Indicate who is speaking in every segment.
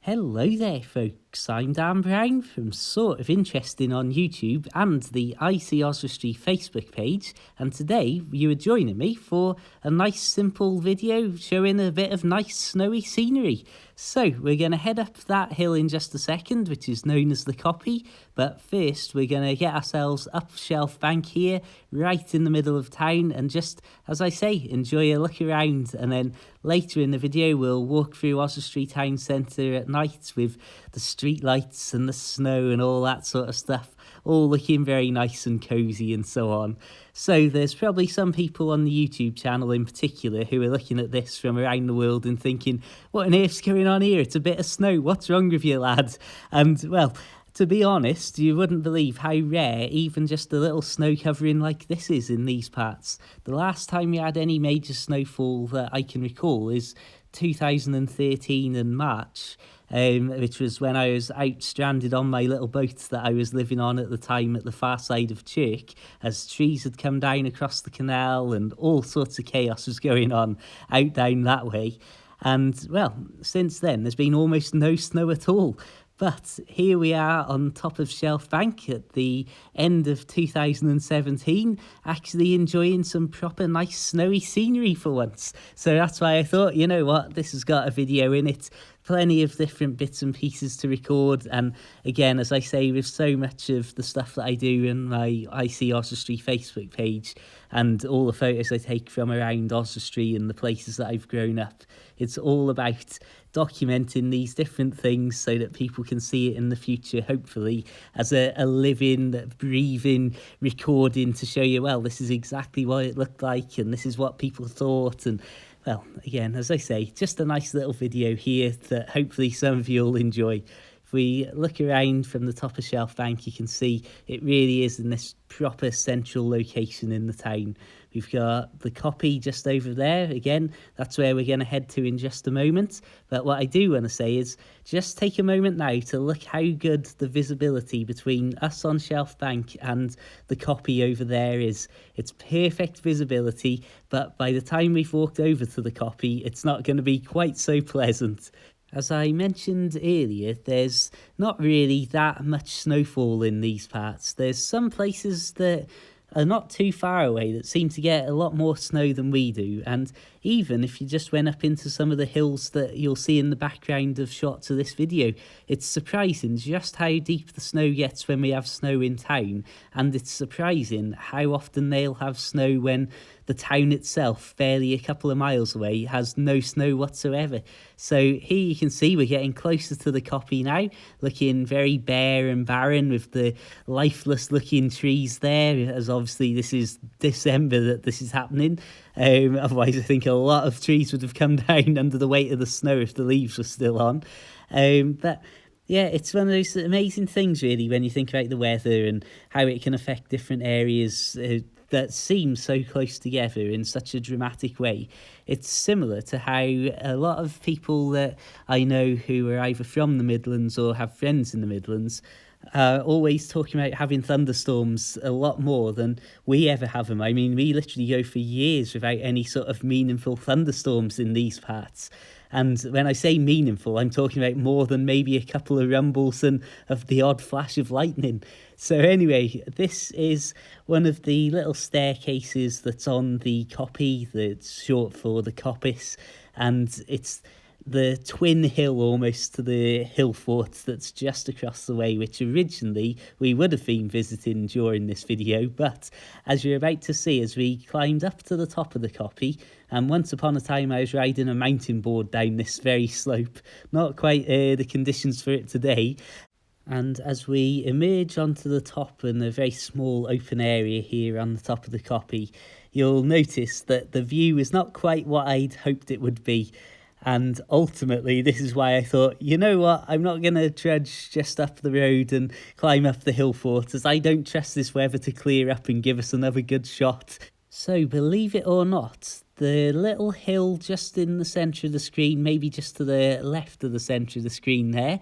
Speaker 1: Hello there, folks. I'm Dan Brown from Sort of Interesting on YouTube and the Oswestry Facebook page. And today you are joining me for a nice simple video showing a bit of nice snowy scenery. So we're going to head up that hill in just a second, which is known as the Copy. But first we're going to get ourselves up Shelf Bank here, right in the middle of town, and just, as I say, enjoy a look around. And then later in the video we'll walk through Oswestry Town Centre at night with the street lights and the snow and all that sort of stuff, all looking very nice and cosy and so on. So there's probably some people on the YouTube channel in particular who are looking at this from around the world and thinking, what on earth's going on here? It's a bit of snow. What's wrong with you, lad? And, well, to be honest, you wouldn't believe how rare even just a little snow covering like this is in these parts. The last time we had any major snowfall that I can recall is 2013 in March, which was when I was out stranded on my little boat that I was living on at the time at the far side of Chirk, as trees had come down across the canal and all sorts of chaos was going on out down that way. And, well, since then there's been almost no snow at all. But here we are on top of Shelf Bank at the end of 2017, actually enjoying some proper nice snowy scenery for once. So that's why I thought, you know what, this has got a video in it. Plenty of different bits and pieces to record, and again, as I say, with so much of the stuff that I do in my Oswestry Facebook page and all the photos I take from around Oswestry and the places that I've grown up, it's all about documenting these different things so that people can see it in the future, hopefully, as a living, breathing recording to show you, well, this is exactly what it looked like and this is what people thought. And well, again, as I say, just a nice little video here that hopefully some of you will enjoy. If we look around from the top of Shelf Bank, you can see it really is in this proper central location in the town. We've got the Copy just over there. Again, that's where we're going to head to in just a moment. But what I do want to say is just take a moment now to look how good the visibility between us on Shelf Bank and the Copy over there is. It's perfect visibility, but by the time we've walked over to the Copy, it's not going to be quite so pleasant. As I mentioned earlier, there's not really that much snowfall in these parts. There's some places that are not too far away that seem to get a lot more snow than we do, and even if you just went up into some of the hills that you'll see in the background of shots of this video, it's surprising just how deep the snow gets when we have snow in town, and it's surprising how often they'll have snow when the town itself, barely a couple of miles away, has no snow whatsoever. So here you can see we're getting closer to the Copy now, looking very bare and barren with the lifeless looking trees there, as obviously this is December that this is happening. Otherwise I think a lot of trees would have come down under the weight of the snow if the leaves were still on. But yeah, it's one of those amazing things really when you think about the weather and how it can affect different areas that seem so close together in such a dramatic way. It's similar to how a lot of people that I know who are either from the Midlands or have friends in the Midlands always talking about having thunderstorms a lot more than we ever have them. I mean, we literally go for years without any sort of meaningful thunderstorms in these parts. And when I say meaningful, I'm talking about more than maybe a couple of rumbles and of the odd flash of lightning. So anyway, this is one of the little staircases that's on the Copy, that's short for the Coppice, and it's the twin hill almost to the hill fort that's just across the way, which originally we would have been visiting during this video, but as you're about to see, as we climbed up to the top of the Copy, and once upon a time I was riding a mountain board down this very slope, not quite the conditions for it today. And as we emerge onto the top in a very small open area here on the top of the Copy, you'll notice that the view is not quite what I'd hoped it would be. And ultimately, this is why I thought, you know what, I'm not going to trudge just up the road and climb up the hill fort, as I don't trust this weather to clear up and give us another good shot. So, believe it or not, the little hill just in the centre of the screen, maybe just to the left of the centre of the screen there,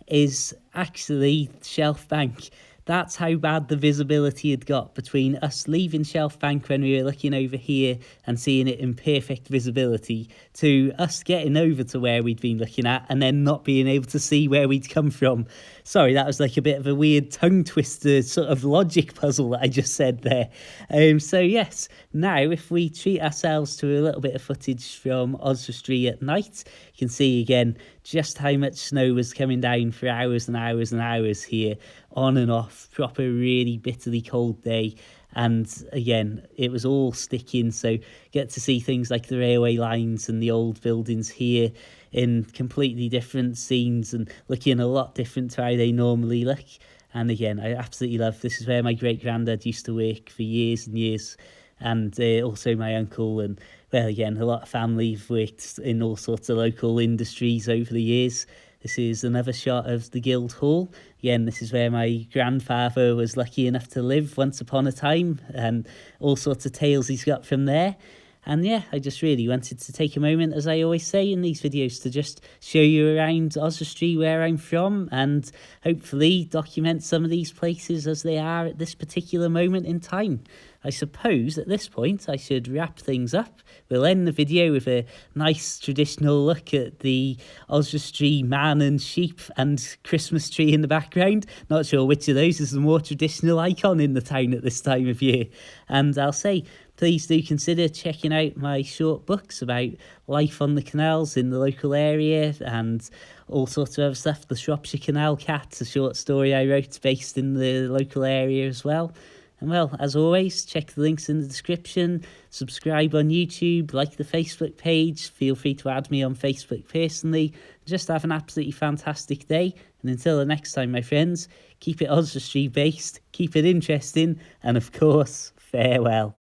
Speaker 1: is actually Shelf Bank. that's how bad the visibility had got between us leaving Shelf Bank when we were looking over here and seeing it in perfect visibility, to us getting over to where we'd been looking at and then not being able to see where we'd come from. Sorry, that was like a bit of a weird tongue twister sort of logic puzzle that I just said there. So yes, now if we treat ourselves to a little bit of footage from Oswestry at night, you can see again just how much snow was coming down for hours and hours and hours here, on and off, proper really bitterly cold day. And again, it was all sticking, so get to see things like the railway lines and the old buildings here in completely different scenes and looking a lot different to how they normally look. And again, I absolutely love this. Is where my great granddad used to work for years and years, and also my uncle. And well, again, a lot of family have worked in all sorts of local industries over the years. This is another shot of the Guildhall. Again, this is where my grandfather was lucky enough to live once upon a time, and all sorts of tales he's got from there. And yeah, I just really wanted to take a moment, as I always say in these videos, to just show you around Oswestry, where I'm from, and hopefully document some of these places as they are at this particular moment in time. I suppose at this point I should wrap things up. We'll end the video with a nice traditional look at the Oswestry man and sheep and Christmas tree in the background. Not sure which of those is the more traditional icon in the town at this time of year. And I'll say, please do consider checking out my short books about life on the canals in the local area and all sorts of other stuff. The Shropshire Canal Cat, a short story I wrote based in the local area as well. And well, as always, check the links in the description, subscribe on YouTube, like the Facebook page, feel free to add me on Facebook personally. Just have an absolutely fantastic day. And until the next time, my friends, keep it Oswestry based, keep it interesting, and of course, farewell.